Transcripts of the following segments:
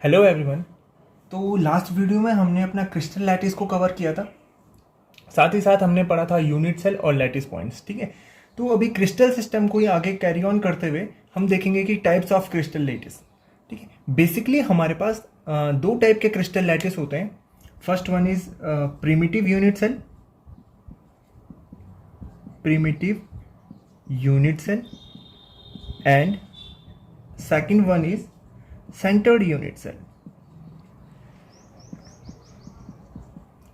Hello everyone. तो last video में हमने अपना क्रिस्टल लैटिस को कवर किया था। साथ ही साथ हमने पढ़ा था यूनिट सेल और लैटिस पॉइंट्स। ठीक है, तो अभी क्रिस्टल सिस्टम को ही आगे कैरी ऑन करते हुए हम देखेंगे कि टाइप्स ऑफ क्रिस्टल लैटिस। ठीक है, बेसिकली हमारे पास दो टाइप के क्रिस्टल लैटिस होते हैं। First one is primitive unit cell, primitive unit cell, and second one is centred unit cell,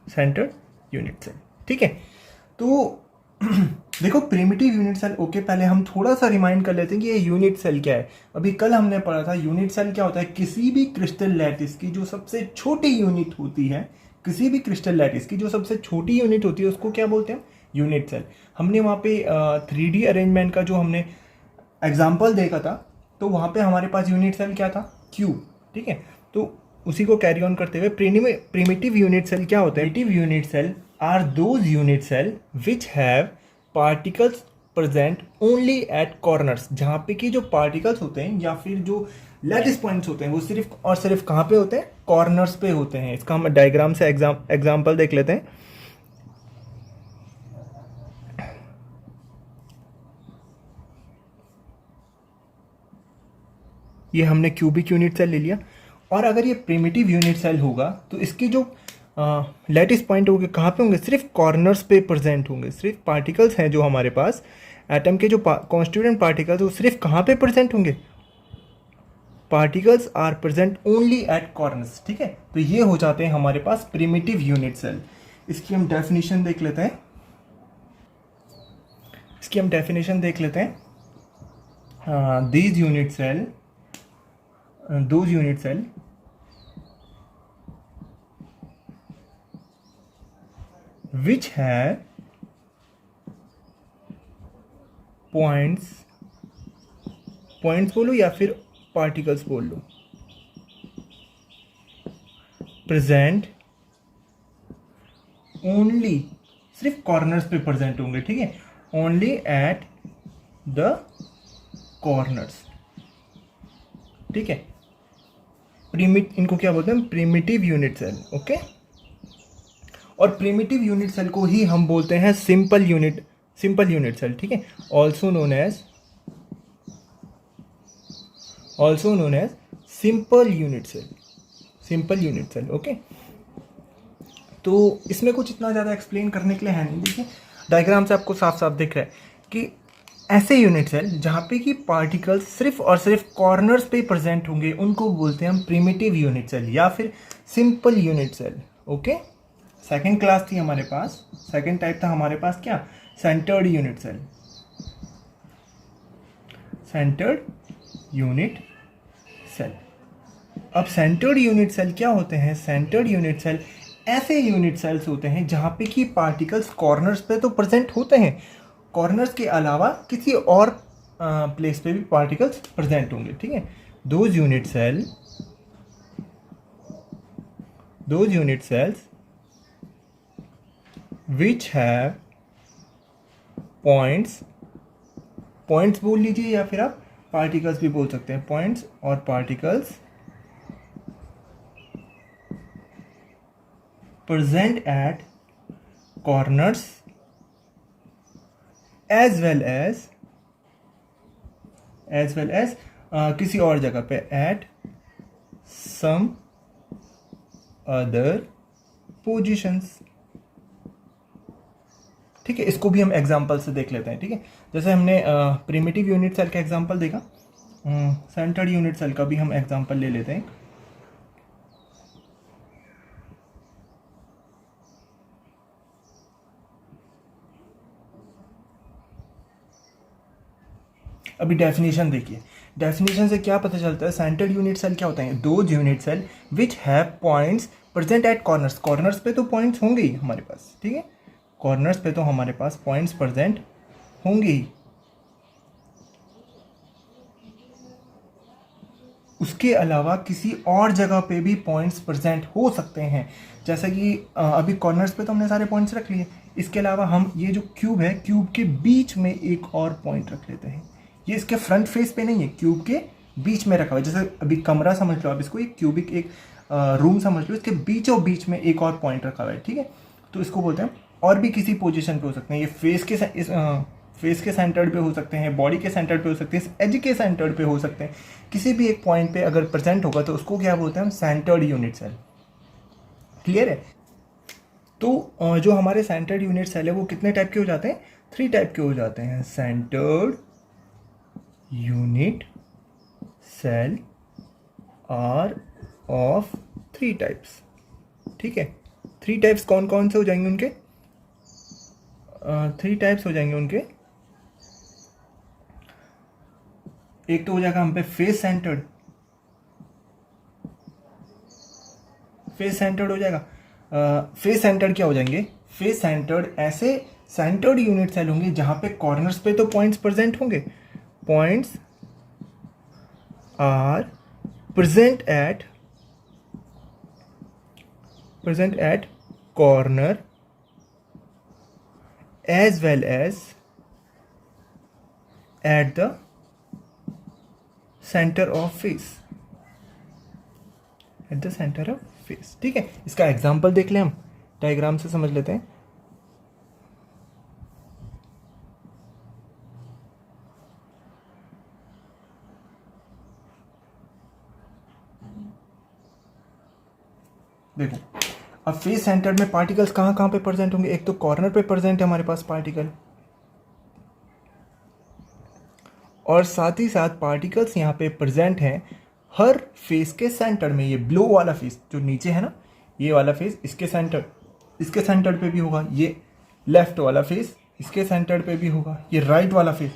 centred unit cell. ठीक है, तो देखो प्रिमिटिव यूनिट सेल, ओके, पहले हम थोड़ा सा रिमाइंड कर लेते हैं कि ये यूनिट सेल क्या है। अभी कल हमने पढ़ा था यूनिट सेल क्या होता है। किसी भी क्रिस्टल लैटिस की जो सबसे छोटी यूनिट होती है, किसी भी क्रिस्टल लैटिस की जो सबसे छोटी यूनिट होती है उसको क्या बोलते हैं, यूनिट सेल। हमने वहाँ पे 3D अरेंजमेंट का जो हमने एग्जाम्पल देखा था, तो वहाँ पे हमारे पास यूनिट सेल क्या था, क्यूब। ठीक है, तो उसी को कैरी ऑन करते हुए प्रिमिटिव यूनिट सेल क्या होता है। Primitive unit cell are those unit cell which have particles present only at corners. जहाँ पे कि जो पार्टिकल्स होते हैं या फिर जो लैटिस पॉइंट्स होते हैं वो सिर्फ और सिर्फ कहाँ पे होते हैं, कॉर्नर्स पे होते हैं। इसका हम डायग्राम से एग्जाम्पल देख लेते हैं। ये हमने क्यूबिक यूनिट सेल ले लिया, और अगर ये प्रिमिटिव यूनिट सेल होगा तो इसके जो लैटिस पॉइंट होंगे कहाँ पे होंगे, सिर्फ कॉर्नर्स पे प्रेजेंट होंगे। सिर्फ पार्टिकल्स हैं जो हमारे पास एटम के जो कॉन्स्टिट्यूएंट पार्टिकल्स वो सिर्फ कहाँ पे प्रेजेंट होंगे, particles are present only at corners. ठीक है, तो ये हो जाते हैं हमारे पास प्रिमिटिव यूनिट सेल। इसकी हम डेफिनेशन देख लेते हैं। These unit cell, those unit cell which have points बोलो या फिर पार्टिकल्स बोल लो, प्रेजेंट ओनली, सिर्फ कॉर्नर्स पे प्रेजेंट होंगे। ठीक है, ओनली एट द कॉर्नर्स। ठीक है, इनको क्या बोलते हैं, प्रिमिटिव यूनिट सेल। ओके, और प्रिमिटिव यूनिट सेल को ही हम बोलते हैं सिंपल यूनिट सेल। ठीक है, also known as simple unit cell. Okay, तो इसमें कुछ इतना ज़्यादा एक्सप्लेन करने के लिए है नहीं। देखिए डायग्राम से आपको साफ साफ दिख रहा है कि ऐसे यूनिट सेल जहाँ पे कि पार्टिकल्स सिर्फ और सिर्फ कॉर्नर्स पे प्रेजेंट होंगे उनको बोलते हैं हम प्रिमिटिव यूनिट सेल या फिर simple unit cell. Okay, second class थी हमारे पास, सेकंड टाइप था हमारे पास क्या, सेंटर्ड यूनिट सेल। अब सेंटर्ड यूनिट सेल क्या होते हैं, सेंटर्ड यूनिट सेल ऐसे यूनिट सेल्स होते हैं जहाँ पे कि पार्टिकल्स कॉर्नर्स पे तो प्रेजेंट होते हैं, कॉर्नर्स के अलावा किसी और प्लेस पे भी पार्टिकल्स प्रेजेंट होंगे। ठीक है, those unit cells which have points बोल लीजिए या फिर आप पार्टिकल्स भी बोल सकते हैं, पॉइंट्स और particles present at corners as well as किसी और जगह पे एट सम अदर पोजिशंस। ठीक है, इसको भी हम एग्जांपल से देख लेते हैं। ठीक है, जैसे हमने प्रिमिटिव यूनिट सेल का एग्जांपल देखा, सेंटर्ड यूनिट सेल का भी हम एग्जांपल ले लेते हैं। अभी डेफिनेशन देखिए, डेफिनेशन से क्या पता चलता है, सेंटर्ड यूनिट सेल क्या होता है, those unit cell which have points present at corners. Corners पे तो पॉइंट्स होंगे ही हमारे पास। ठीक है, कॉर्नर्स पे तो हमारे पास पॉइंट्स प्रेजेंट होंगे ही, उसके अलावा किसी और जगह पे भी पॉइंट्स प्रेजेंट हो सकते हैं। जैसे कि अभी कॉर्नर्स पे तो हमने सारे पॉइंट्स रख लिए, इसके अलावा हम ये जो क्यूब है, क्यूब के बीच में एक और पॉइंट रख लेते हैं। ये इसके फ्रंट फेस पे नहीं है, क्यूब के बीच में रखा हुआ है। जैसे अभी कमरा समझ लो आप इसको, एक क्यूबिक एक रूम समझ लो, इसके बीचों बीच में एक और पॉइंट रखा हुआ है, ठीक है। तो इसको बोलते हैं, और भी किसी पोजीशन पे हो सकते हैं, ये फेस के सेंटर पे हो सकते हैं, बॉडी के सेंटर पे हो सकते हैं, एज के सेंटर पे हो सकते हैं। किसी भी एक पॉइंट पे अगर प्रेजेंट होगा तो उसको क्या बोलते हैं हम, सेंटर्ड यूनिट सेल। क्लियर है। तो जो हमारे सेंटर्ड यूनिट सेल है वो कितने टाइप के हो जाते हैं, 3 टाइप के हो जाते हैं। Centred unit cell are of 3 types, ठीक है। 3 टाइप्स कौन कौन से हो जाएंगे उनके, 3 टाइप्स हो जाएंगे उनके। एक तो हो जाएगा हम पे फेस सेंटर्ड, फेस सेंटर्ड हो जाएगा। फेस सेंटर्ड क्या हो जाएंगे, फेस सेंटर्ड ऐसे सेंटर्ड यूनिट सेल होंगे जहां पे कॉर्नर्स पे तो पॉइंट्स प्रेजेंट होंगे, points are present at corner as well as at the center of face, at the center of face, ठीक है। इसका एग्जांपल देख लें हम, डायग्राम से समझ लेते हैं। देखो अब फेस सेंटर में पार्टिकल्स कहाँ कहाँ पे प्रेजेंट होंगे, एक तो कॉर्नर पे प्रेजेंट है हमारे पास पार्टिकल, और साथ ही साथ पार्टिकल्स यहाँ पे प्रेजेंट हैं हर फेस के सेंटर में। ये ब्लो वाला फेस जो नीचे है ना, ये वाला फेस इसके सेंटर पे भी होगा, ये लेफ्ट वाला फेस इसके सेंटर पे भी होगा, ये राइट वाला फेस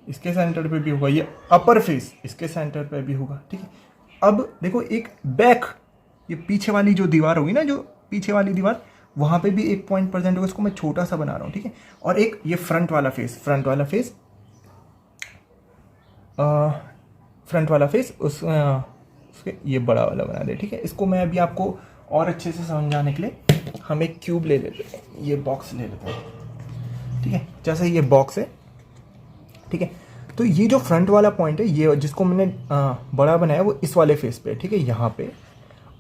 इसके सेंटर पे भी होगा, ये अपर फेस इसके सेंटर पे भी होगा, ठीक है। अब देखो एक बैक, ये पीछे वाली जो दीवार होगी ना, जो पीछे वाली दीवार, वहाँ पे भी एक पॉइंट प्रेजेंट होगा, इसको मैं छोटा सा बना रहा हूँ, ठीक है। और एक ये फ्रंट वाला फेस उसके ये बड़ा वाला बना दे, ठीक है। इसको मैं अभी आपको और अच्छे से समझाने के लिए हम एक क्यूब ले लेते हैं, ये बॉक्स ले लेते हैं, ठीक है। जैसे ये बॉक्स है, ठीक है। तो ये जो फ्रंट वाला पॉइंट है, ये जिसको मैंने बड़ा बनाया वो इस वाले फेस पे, ठीक है, यहाँ पे।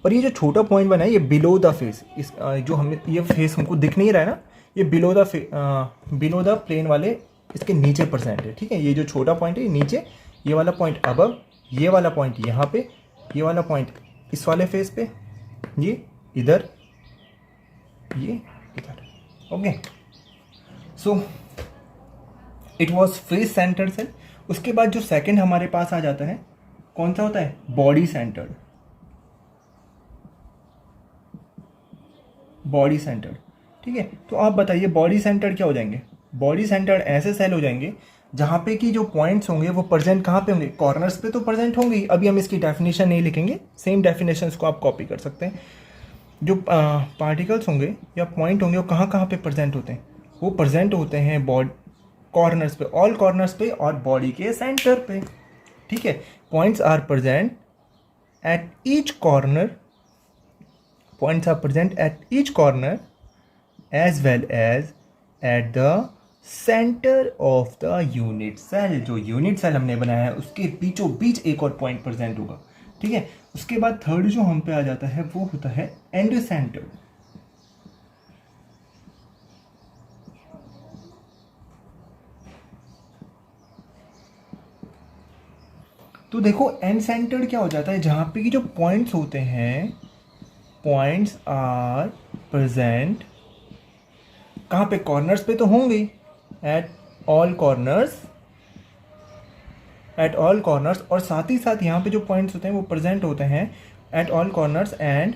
और ये जो छोटा पॉइंट बना है ये बिलो द फेस, इस जो हमने ये फेस हमको दिख नहीं रहा है ना, ये बिलो द प्लेन वाले इसके नीचे प्रेजेंट है, ठीक है। ये जो छोटा पॉइंट है ये नीचे, ये वाला पॉइंट अबव, ये वाला पॉइंट यहाँ पे, ये वाला पॉइंट इस वाले फेस पे, ये इधर, ये इधर, okay. So it was face centred cell. उसके बाद जो सेकंड हमारे पास आ जाता है, कौन सा होता है, बॉडी सेंटर्ड, बॉडी सेंटर्ड, ठीक है। तो आप बताइए बॉडी सेंटर्ड क्या हो जाएंगे, बॉडी सेंटर्ड ऐसे सेल हो जाएंगे जहाँ पे कि जो पॉइंट्स होंगे वो प्रेजेंट कहाँ पे होंगे, कॉर्नर्स पे तो प्रेजेंट होंगे। अभी हम इसकी डेफिनेशन नहीं लिखेंगे, सेम डेफिनेशन को आप कॉपी कर सकते हैं। जो पार्टिकल्स होंगे या पॉइंट होंगे वो कहाँ कहाँ पे प्रेजेंट होते हैं, वो प्रेजेंट होते हैं कॉर्नर्स पे, ऑल कॉर्नर्स पे और बॉडी के सेंटर पे, ठीक है। Points are present at each corner, points are present at each corner as well as at the center of the unit cell। जो यूनिट सेल हमने बनाया है उसके बीचों बीच एक और पॉइंट प्रेजेंट होगा, ठीक है। उसके बाद थर्ड जो हम पे आ जाता है वो होता है एंड सेंटर्ड। तो देखो एंड सेंटर्ड क्या हो जाता है, जहां पे कि जो पॉइंट्स होते हैं, पॉइंट्स आर प्रेजेंट कहाँ पे, कॉर्नर्स पे तो होंगे, एट ऑल कॉर्नर्स, और साथ ही साथ यहाँ पे जो पॉइंट्स होते हैं वो प्रेजेंट होते हैं eight all corners and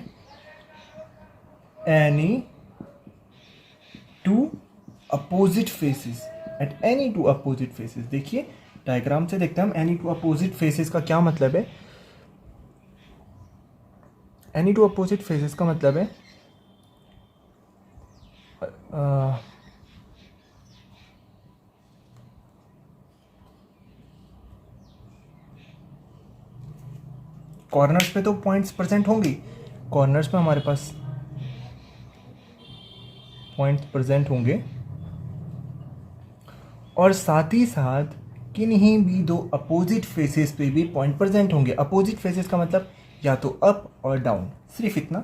any two opposite faces, at any two opposite faces. देखिए डायग्राम से देखते हैं हम, एनी टू अपोजिट फेसेस का क्या मतलब है। एनी टू अपोजिट फेसेस का मतलब है कॉर्नर्स पे तो पॉइंट्स प्रेजेंट होंगे, कॉर्नर्स पे हमारे पास पॉइंट्स प्रेजेंट होंगे, और साथ ही साथ किन्हीं भी दो अपोजिट फेसेस पे भी पॉइंट प्रेजेंट होंगे। अपोजिट फेसेस का मतलब या तो अप और डाउन, सिर्फ इतना,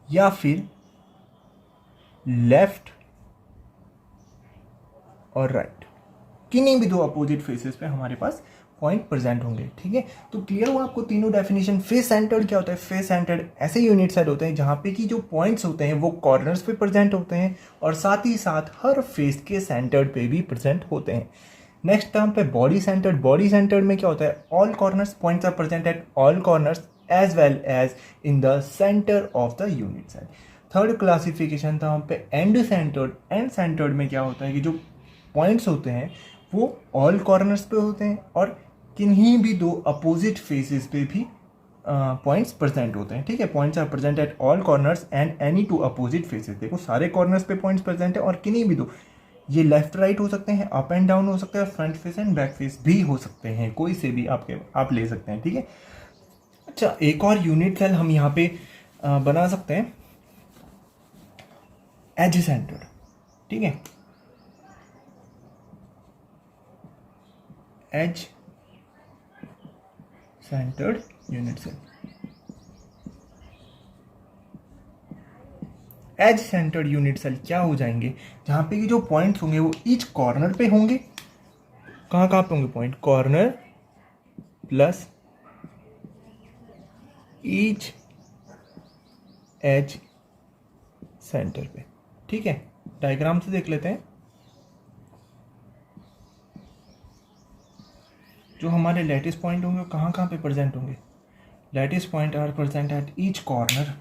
या फिर लेफ्ट और राइट। किन्हीं भी दो अपोजिट फेसेस पे हमारे पास पॉइंट प्रेजेंट होंगे। ठीक है, तो क्लियर हुआ आपको तीनों डेफिनेशन। फेस सेंटर्ड क्या होता है? फेस सेंटर्ड ऐसे यूनिट सेल होते हैं जहाँ पे कि जो पॉइंट्स होते हैं वो कॉर्नर्स पे प्रेजेंट होते हैं और साथ ही साथ हर फेस के सेंटर्ड पे भी प्रेजेंट होते हैं। नेक्स्ट टर्म पे बॉडी सेंटर्ड। बॉडी सेंटर्ड में क्या होता है? All corners, points are present at all corners as well as in the centre of the unit cell. Third classification था हम पे एंड सेंटर्ड। एंड सेंटर्ड में क्या होता है कि जो पॉइंट्स होते हैं वो ऑल कॉर्नर्स पे होते हैं और किन्हीं भी दो अपोजिट फेसेस पे भी पॉइंट्स प्रेजेंट होते हैं। ठीक है, points are present at all corners and any two opposite faces. देखो सारे कॉर्नर्स पे पॉइंट्स प्रेजेंट है और किन्हीं भी दो, ये लेफ्ट राइट हो सकते हैं, अप एंड डाउन हो सकते हैं, front face and back face भी हो सकते हैं, कोई से भी आप ले सकते हैं। ठीक है, अच्छा एक और यूनिट सेल हम यहाँ पे बना सकते हैं, एज सेंटर्ड। ठीक है, edge centred unit cell. Edge centred unit cell क्या हो जाएंगे? जहां पे कि जो पॉइंट्स होंगे वो ईच कॉर्नर पे होंगे। कहाँ कहाँ पे होंगे point? Corner plus each edge centre पे। ठीक है, डायग्राम से देख लेते हैं। जो हमारे लैटिस पॉइंट होंगे वो कहाँ कहाँ पे प्रेजेंट होंगे? Lattice point are present at each corner.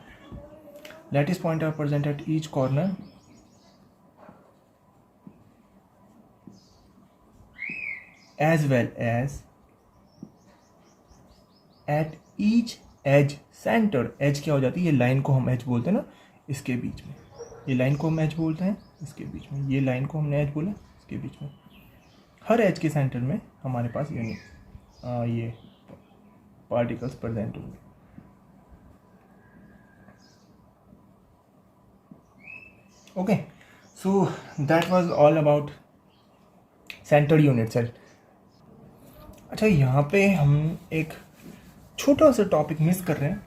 Lattice point are present at each corner as well as at each edge centre. Edge क्या हो जाती है? ये लाइन को हम एज बोलते हैं ना, इसके बीच में। ये लाइन को हम एज बोलते हैं इसके बीच में। ये लाइन को हमने एज बोला इसके बीच में। हर एज के सेंटर में हमारे पास ये पार्टिकल्स प्रेजेंट होंगे। Okay, so that was all about centred unit cell. अच्छा, यहाँ पे हम एक छोटा सा टॉपिक मिस कर रहे हैं।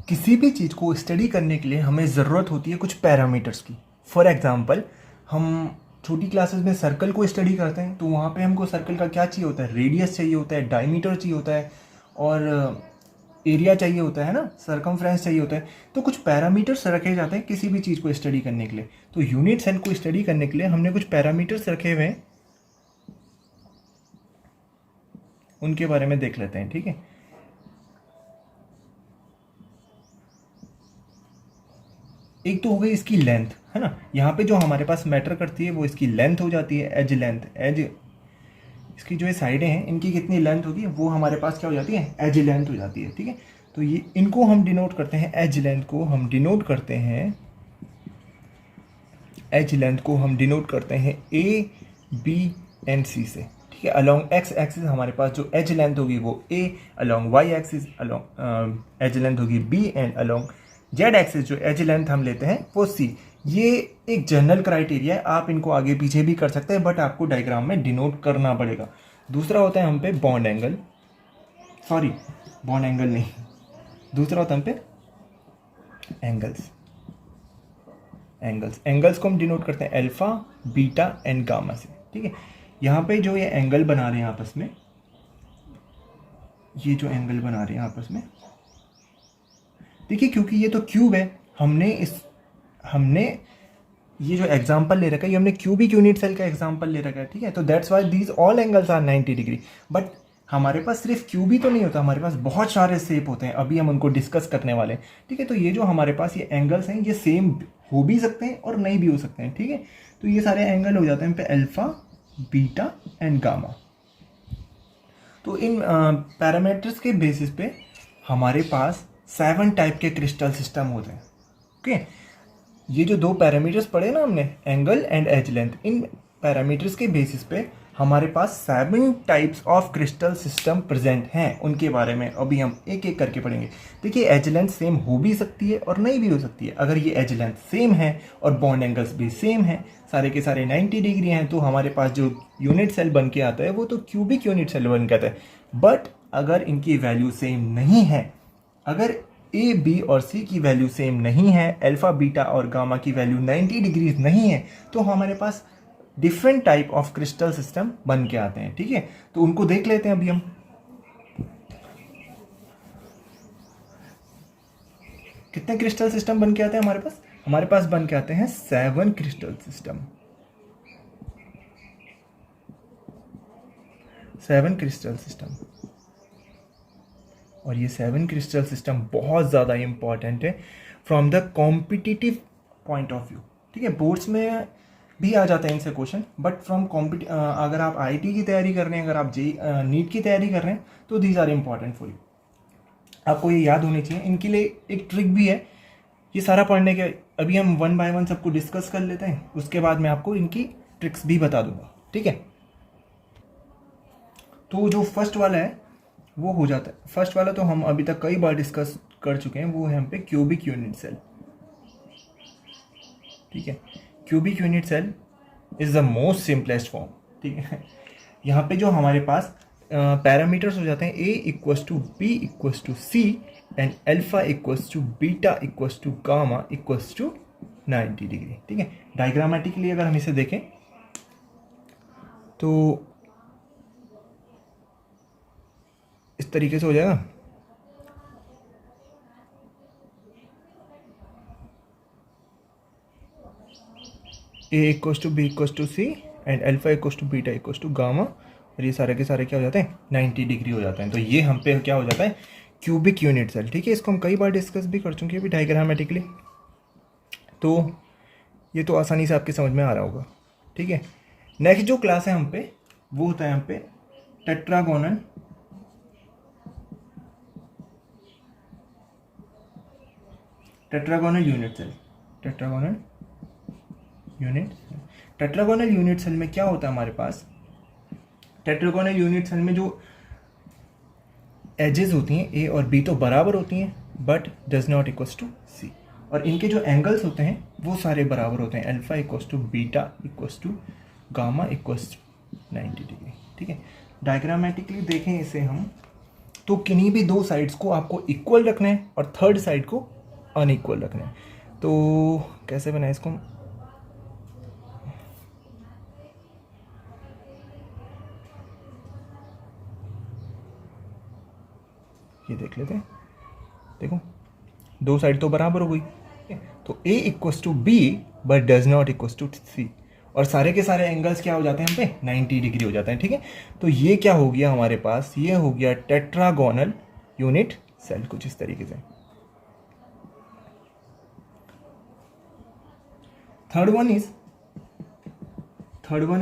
किसी भी चीज़ को स्टडी करने के लिए हमें ज़रूरत होती है कुछ पैरामीटर्स की। फॉर एग्जांपल, हम छोटी क्लासेस में सर्कल को स्टडी करते हैं तो वहाँ पे हमको सर्कल का क्या चाहिए होता है? रेडियस चाहिए होता है, डायमीटर चाहिए होता है और एरिया चाहिए होता है ना, सर्कमफ्रेंस चाहिए होता है। तो कुछ पैरामीटर्स रखे जाते हैं किसी भी चीज़ को स्टडी करने के लिए। तो यूनिट सेल को स्टडी करने के लिए हमने कुछ पैरामीटर्स रखे हुए हैं, उनके बारे में देख लेते हैं। ठीक है, एक तो हो गई इसकी लेंथ, है ना। यहाँ पे जो हमारे पास मैटर करती है वो इसकी लेंथ हो जाती है, एज लेंथ। एज इसकी जो ये साइडें हैं इनकी कितनी लेंथ होती है वो हमारे पास क्या हो जाती है? एज लेंथ हो जाती है। ठीक है, तो ये इनको हम डिनोट करते हैं, एज लेंथ को हम डिनोट करते हैं, एज लेंथ को हम डिनोट करते हैं ए बी एंड सी से। ठीक है, अलॉन्ग एक्स एक्सिस हमारे पास जो एज लेंथ होगी वो A, along Y axis along edge length होगी B and along Z axis जो एज लेंथ हम लेते हैं वो सी। ये एक जनरल क्राइटेरिया है, आप इनको आगे पीछे भी कर सकते हैं बट आपको डायग्राम में डिनोट करना पड़ेगा। दूसरा होता है हम पे bond angle, sorry bond angle नहीं, दूसरा होता है हम पे एंगल्स। एंगल्स को हम डिनोट करते हैं अल्फा, बीटा एंड गामा से। ठीक है, यहाँ पे जो ये एंगल बना रहे हैं आपस में, ये जो एंगल बना रहे हैं आपस में, देखिए क्योंकि ये तो क्यूब है, हमने ये जो एग्जांपल ले रखा है ये हमने क्यूबिक यूनिट सेल का एग्जांपल ले रखा है। ठीक है, तो that's why these all angles are 90 degree. But हमारे पास सिर्फ क्यूब ही तो नहीं होता, हमारे पास बहुत सारे शेप होते हैं, अभी हम उनको डिस्कस करने वाले हैं। ठीक है, तो ये जो हमारे पास ये एंगल्स हैं ये सेम हो भी सकते हैं और नहीं भी हो सकते हैं। ठीक है, तो ये सारे एंगल हो जाते हैं पे अल्फा, बीटा एंड गामा। तो इन पैरामीटर्स के बेसिस पे हमारे पास 7 टाइप के क्रिस्टल सिस्टम होते हैं। ओके, ये जो दो पैरामीटर्स पढ़े ना हमने, एंगल एंड एज लेंथ, इन पैरामीटर्स के बेसिस पे हमारे पास 7 types of crystal system present हैं, उनके बारे में अभी हम एक एक करके पढ़ेंगे। देखिए एज लेंथ सेम हो भी सकती है और नहीं भी हो सकती है। अगर ये एज लेंथ सेम है और बॉन्ड एंगल्स भी सेम है, सारे के सारे 90 डिग्री हैं, तो हमारे पास जो यूनिट सेल बन के आता है वो तो क्यूबिक यूनिट सेल बन के आता है। बट अगर इनकी वैल्यू सेम नहीं है, अगर ए बी और सी की वैल्यू सेम नहीं है, अल्फा बीटा और गामा की वैल्यू 90 डिग्रीज नहीं है, तो हमारे पास different type of crystal system बन के आते हैं। ठीक है, तो उनको देख लेते हैं अभी हम। कितने क्रिस्टल सिस्टम बन के आते हैं हमारे पास बन के आते हैं 7 क्रिस्टल सिस्टम। 7 क्रिस्टल सिस्टम, और ये 7 क्रिस्टल सिस्टम बहुत ज़्यादा इंपॉर्टेंट है from the competitive point of view. ठीक है, बोर्ड्स में भी आ जाता है इनसे क्वेश्चन, बट फ्रॉम अगर आप आईटी की तैयारी कर रहे हैं, अगर आप नीट की तैयारी कर रहे हैं, तो these are important for you. आपको ये याद होनी चाहिए। इनके लिए एक ट्रिक भी है, ये सारा पढ़ने के अभी हम 1 बाय 1 सबको डिस्कस कर लेते हैं, उसके बाद मैं आपको इनकी ट्रिक्स भी बता दूंगा। ठीक है, तो जो फर्स्ट वाला है वो हो जाता है। फर्स्ट वाला तो हम अभी तक कई बार डिस्कस कर चुके हैं, वो है हम पे क्यूबिक यूनिट सेल। ठीक है, cubic unit cell is the most simplest form. ठीक है, यहाँ पे जो हमारे पास पैरामीटर्स हो जाते हैं, A equals to B equals to C and alpha equals to beta equals to gamma equals to 90 degree. ठीक है, डायग्रामेटिकली अगर हम इसे देखें तो इस तरीके से हो जाएगा। A equals to B equals to C and alpha equals to beta equals to gamma, और ये सारे के सारे क्या हो जाते हैं 90 डिग्री हो जाते हैं। तो ये हम पे क्या हो जाता है क्यूबिक यूनिट सेल। ठीक है, इसको हम कई बार डिस्कस भी कर चुके हैं अभी डायग्रामेटिकली, तो ये तो आसानी से आपके समझ में आ रहा होगा। ठीक है, नेक्स्ट जो क्लास है हम पे वो होता है हम पे tetragonal unit cell. Tetragonal unit cell में क्या होता है हमारे पास, टेट्रागोनल यूनिट सेल में जो एजेस होती हैं ए और बी तो बराबर होती हैं, but does not equals to C, और इनके जो एंगल्स होते हैं वो सारे बराबर होते हैं, alpha equals to beta equals to gamma equals to 90 degree. ठीक है, डायग्रामेटिकली देखें इसे हम, तो किन्हीं भी दो साइड्स को आपको इक्वल रखना है और थर्ड साइड को अनइक्वल रखना है। तो कैसे बनाए इसको, ये देख लेते हैं। देखो दो साइड तो बराबर हो गई, तो a equals to B but does not equals to C, और सारे के सारे एंगल्स क्या हो जाते हैं हम पे 90 डिग्री हो जाते हैं। ठीक है, तो ये क्या हो गया हमारे पास, ये हो गया टेट्रागोनल यूनिट सेल, कुछ इस तरीके से। थर्ड वन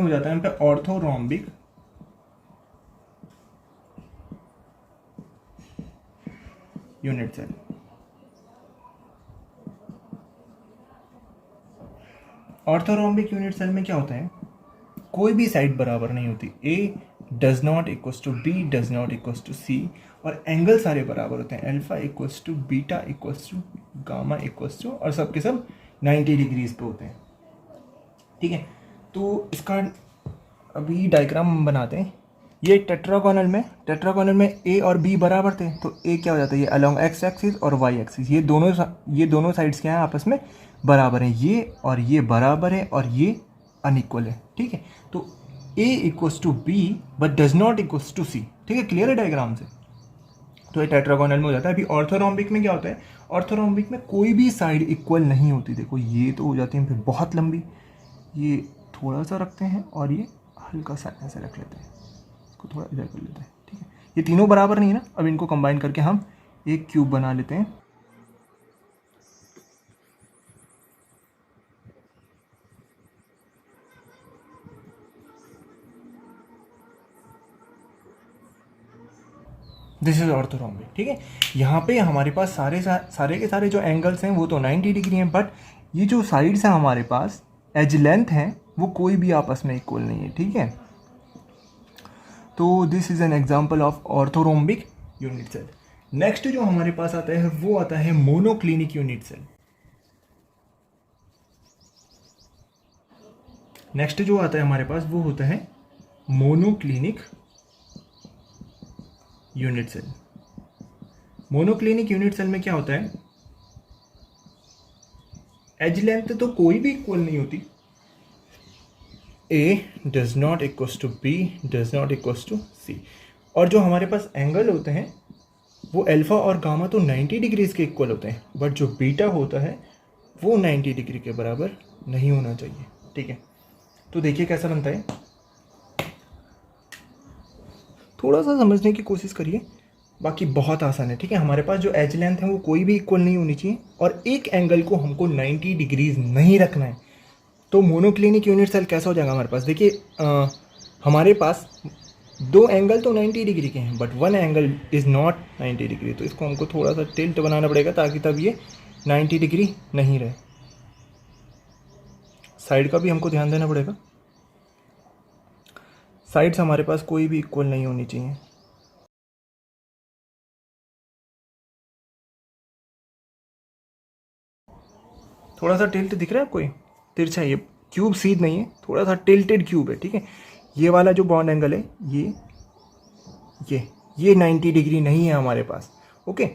हो जाता है हम पे orthorhombic unit cell. Orthorhombic unit cell में क्या होता है, कोई भी साइड बराबर नहीं होती, A does not equals to B does not equals to C, और एंगल सारे बराबर होते हैं, alpha equals to beta equals to gamma equals to, और सब के सब 90 डिग्रीज पे होते हैं। ठीक है, तो इसका अभी डायग्राम बनाते हैं। ये टेट्रागोनल में ए और बी बराबर थे, तो ए क्या हो जाता है, ये अलोंग एक्स एक्सिस और वाई एक्सिस, ये दोनों साइड्स क्या हैं आपस में बराबर हैं, ये और ये बराबर है और ये अनइक्वल है। ठीक है, तो A equals to B but does not equals to C. ठीक है, क्लियर है डायग्राम से, तो ये टेट्रागोनल में हो जाता है। अभी ऑर्थोरोम्बिक में क्या होता है, ऑर्थोरोम्बिक में कोई भी साइड इक्वल नहीं होती। देखो ये तो हो जाती है फिर बहुत लंबी, ये थोड़ा सा रखते हैं और ये हल्का सा ऐसे रख लेते हैं, इसको थोड़ा इधर कर लेते हैं। ठीक है, ये तीनों बराबर नहीं है ना, अब इनको कंबाइन करके हम एक क्यूब बना लेते हैं। This is orthorhombic. ठीक है, यहाँ पे हमारे पास सारे के सारे जो एंगल्स हैं वो तो 90 डिग्री हैं, बट ये जो साइड्स हैं हमारे पास एज लेंथ हैं वो कोई भी आपस में इक्वल नहीं है। ठीक है, तो this is an example of orthorhombic unit cell. Next जो हमारे पास आता है वो आता है मोनोक्लिनिक यूनिट सेल। नेक्स्ट जो आता है हमारे पास वो होता है monoclinic unit cell. Monoclinic unit cell में क्या होता है, एज लेंथ तो कोई भी इक्वल नहीं होती, A does not equals to B does not equals to C, और जो हमारे पास एंगल होते हैं वो अल्फा और गामा तो 90 डिग्रीज के इक्वल होते हैं, बट जो बीटा होता है वो 90 डिग्री के बराबर नहीं होना चाहिए। ठीक है, तो देखिए कैसा बनता है, थोड़ा सा समझने की कोशिश करिए, बाकी बहुत आसान है। ठीक है, हमारे पास जो एज लेंथ है वो कोई भी इक्वल नहीं होनी चाहिए और एक एंगल को हमको 90 डिग्रीज नहीं रखना है। तो मोनोक्लिनिक यूनिट सेल कैसा हो जाएगा हमारे पास, देखिए हमारे पास दो एंगल तो 90 डिग्री के हैं but one angle is not 90 degree, तो इसको हमको थोड़ा सा टिल्ट बनाना पड़ेगा ताकि तब ये 90 डिग्री नहीं रहे। साइड का भी हमको ध्यान देना पड़ेगा, साइड्स हमारे पास कोई भी इक्वल नहीं होनी चाहिए। थोड़ा सा टिल्ट दिख रहा है आपको, ये तिरछा, ये क्यूब सीध नहीं है, थोड़ा सा टिल्टेड क्यूब है। ठीक है, ये वाला जो बॉन्ड एंगल है ये 90 डिग्री नहीं है हमारे पास। ओके,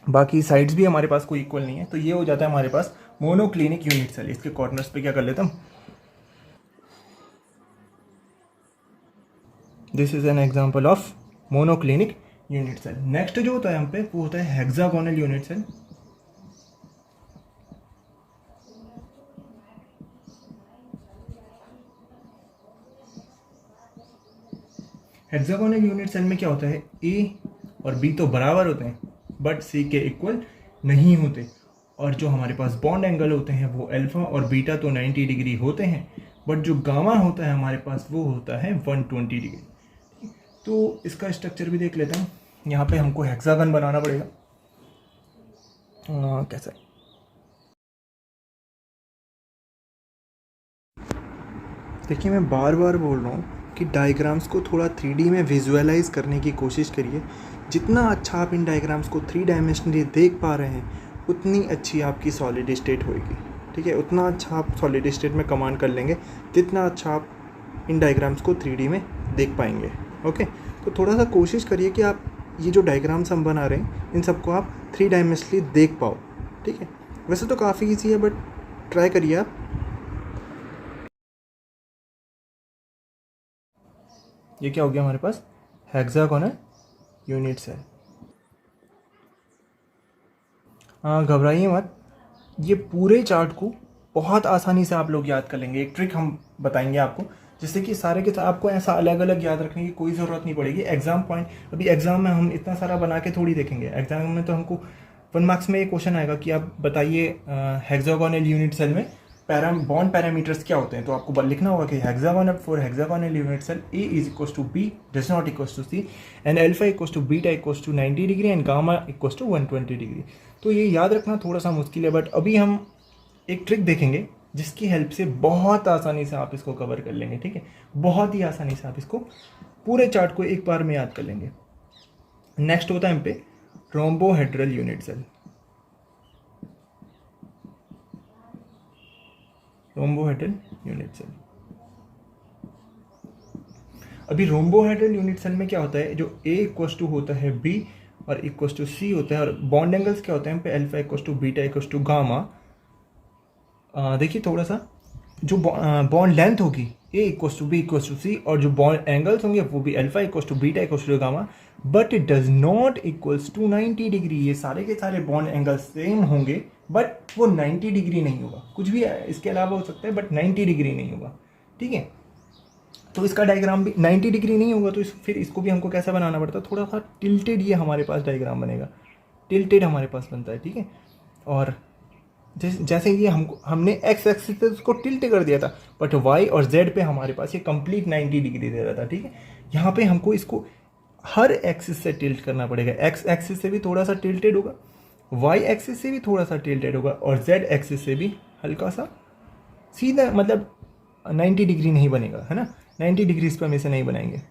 बाकी साइड्स भी हमारे पास कोई इक्वल नहीं है, तो ये हो जाता है हमारे पास मोनोक्लिनिक यूनिट सेल। इसके कॉर्नर्स पे क्या कर लेता हूँ, this is an example of monoclinic unit cell. Next जो होता है हम पे वो होता है hexagonal unit cell. Hexagonal unit cell में क्या होता है, ए और बी तो बराबर होते हैं बट सी के इक्वल नहीं होते, और जो हमारे पास बॉन्ड एंगल होते हैं वो अल्फा और बीटा तो 90 डिग्री होते हैं बट जो गामा होता है हमारे पास वो होता है 120 डिग्री। तो इसका स्ट्रक्चर भी देख लेते हैं। यहाँ पे हमको हेक्सागन बनाना पड़ेगा, कैसा, देखिए मैं बार बार बोल रहा हूँ कि डायग्राम्स को थोड़ा 3D में विजुअलाइज करने की कोशिश करिए। जितना अच्छा आप इन डायग्राम्स को 3 डायमेंशनली देख पा रहे हैं उतनी अच्छी आपकी सॉलिड स्टेट होगी। ठीक है, उतना अच्छा आप सॉलिड स्टेट में कमांड कर लेंगे जितना अच्छा आप इन डायग्राम्स को 3D में देख पाएंगे। ओके, तो थोड़ा सा कोशिश करिए कि आप ये जो डायग्राम्स हम बना रहे हैं इन सबको आप 3 डायमेंशनली देख पाओ। ठीक है, वैसे तो काफ़ी ईजी है बट ट्राई करिए आप। ये क्या हो गया हमारे पास, हेक्सागोनल यूनिट सेल। घबराइए मत, ये पूरे चार्ट को बहुत आसानी से आप लोग याद कर लेंगे। एक ट्रिक हम बताएंगे आपको जिससे कि सारे के आपको ऐसा अलग अलग याद रखने की कोई ज़रूरत नहीं पड़ेगी। एग्जाम पॉइंट, अभी एग्जाम में हम इतना सारा बना के थोड़ी देखेंगे, एग्जाम में तो हमको 1 मार्क्स में ये क्वेश्चन आएगा कि आप बताइए हेक्सागोनल यूनिट सेल में बॉन्ड पैरामीटर्स क्या होते हैं, तो आपको लिखना होगा कि hexagonal for hexagonal unit cell a is equals to B does not equals to C and alpha equals to beta equals to 90 degree and gamma equals to 120 degree. तो ये याद रखना थोड़ा सा मुश्किल है बट अभी हम एक ट्रिक देखेंगे जिसकी हेल्प से बहुत आसानी से आप इसको कवर कर लेंगे। ठीक है, बहुत ही आसानी से आप इसको पूरे चार्ट को एक बार में याद कर लेंगे। नेक्स्ट होता है हम पे rhombohedral unit cell. Rhombohedral unit cell, अभी रोम्बोहेड्रल यूनिट सेल में क्या होता है, जो ए इक्वल्स टू होता है बी और इक्वल्स टू सी होता है, और बॉन्ड एंगल्स क्या होते हैं पे alpha equals to beta equals to gamma. देखिए थोड़ा सा जो बॉन्ड लेंथ होगी A equals to B equals to C, और जो बॉन्ड एंगल्स होंगे वो भी alpha equals to beta equals to gamma, but it does not equals to 90 degree. ये सारे के सारे बॉन्ड एंगल्स सेम होंगे बट वो 90 डिग्री नहीं होगा, कुछ भी इसके अलावा हो सकता है बट 90 डिग्री नहीं होगा। ठीक है, तो इसका डायग्राम भी 90 डिग्री नहीं होगा, तो फिर इसको भी हमको कैसा बनाना पड़ता है, थोड़ा सा टिल्टेड ये हमारे पास डायग्राम बनेगा, टिल्टेड हमारे पास बनता है। ठीक है, और जैसे ये हमने एक्स एक्सिस से उसको टिल्ट कर दिया था बट वाई और जेड पे हमारे पास ये कंप्लीट 90 डिग्री दे रहा था। ठीक है, यहाँ पे हमको इसको हर एक्सिस से टिल्ट करना पड़ेगा। एक्स एक्सिस से भी थोड़ा सा टिल्टेड होगा, वाई एक्सिस से भी थोड़ा सा टिल्टेड होगा, और जेड एक्सिस से भी हल्का सा सीधा, मतलब 90 डिग्री नहीं बनेगा, है ना, 90 डिग्री इस पर हम इसे नहीं बनाएंगे।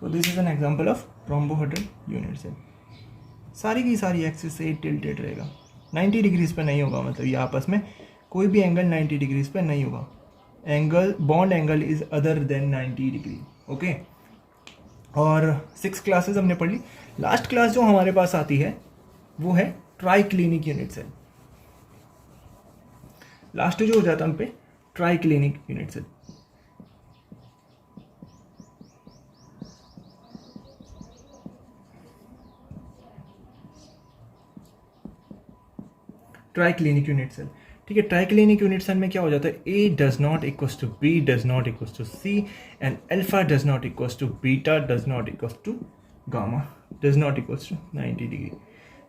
तो this is an example of rhombohedral unit cell. सारी की सारी एक्सिस से टिल्टेड रहेगा, 90 डिग्रीज पे नहीं होगा, मतलब ये आपस में कोई भी एंगल 90 डिग्रीज पे नहीं होगा। Angle bond angle is other than 90 degree. Okay, और 6 क्लासेस हमने पढ़ ली। लास्ट क्लास जो हमारे पास आती है वो है ट्राइक्लिनिक यूनिट सेल। लास्ट जो हो जाता है हम पे triclinic unit cell. Triclinic unit cell, ठीक है। ट्राइक्लिनिक यूनिट सेल में क्या हो जाता है, A does not equals to B does not equals to C and alpha does not equals to beta does not equals to gamma does not equals to 90 degree,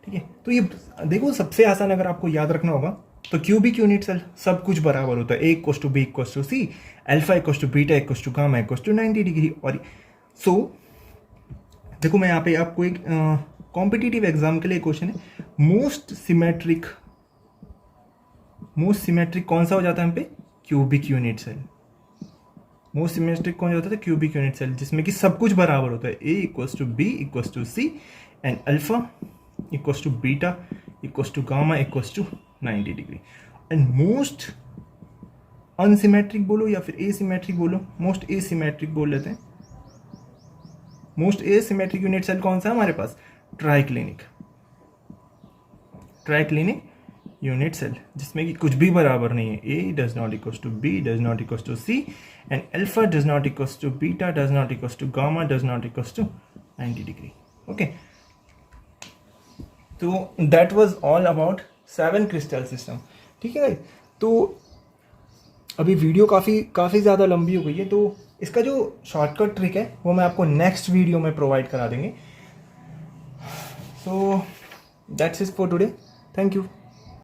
ठीक है। तो ये देखो सबसे आसान अगर आपको याद रखना होगा तो क्यूबिक यूनिट सेल सब कुछ बराबर होता है, A equals to B equals to C, alpha equals to beta equals to gamma equals to 90 degree. और सो देखो मैं यहाँ पे आपको एक कॉम्पिटिटिव एग्जाम के लिए क्वेश्चन है, मोस्ट सिमेट्रिक कौन सा हो जाता है हम पे, cubic unit cell. Most symmetric कौन होता है, क्यूबिक यूनिट सेल, जिसमें कि सब कुछ बराबर होता है, A equals to B equals to C and alpha equals to beta equals to gamma equals to 90 degree. And most unsymmetric बोलो या फिर एसिमेट्रिक बोलो, मोस्ट एसिमेट्रिक बोल लेते हैं। मोस्ट एसिमेट्रिक यूनिट सेल कौन सा है हमारे पास, ट्राइक्लिनिक यूनिट सेल, जिसमें कि कुछ भी बराबर नहीं है, A does not equals to B does not equals to C and alpha does not equals to beta does not equals to gamma does not equals to 90 degree. Okay, तो that was all about 7 crystal system, ठीक है। तो अभी video काफ़ी ज़्यादा लंबी हो गई है, तो इसका जो शॉर्टकट ट्रिक है वो मैं आपको नेक्स्ट वीडियो में प्रोवाइड करा देंगे। So that's it for today, thank you.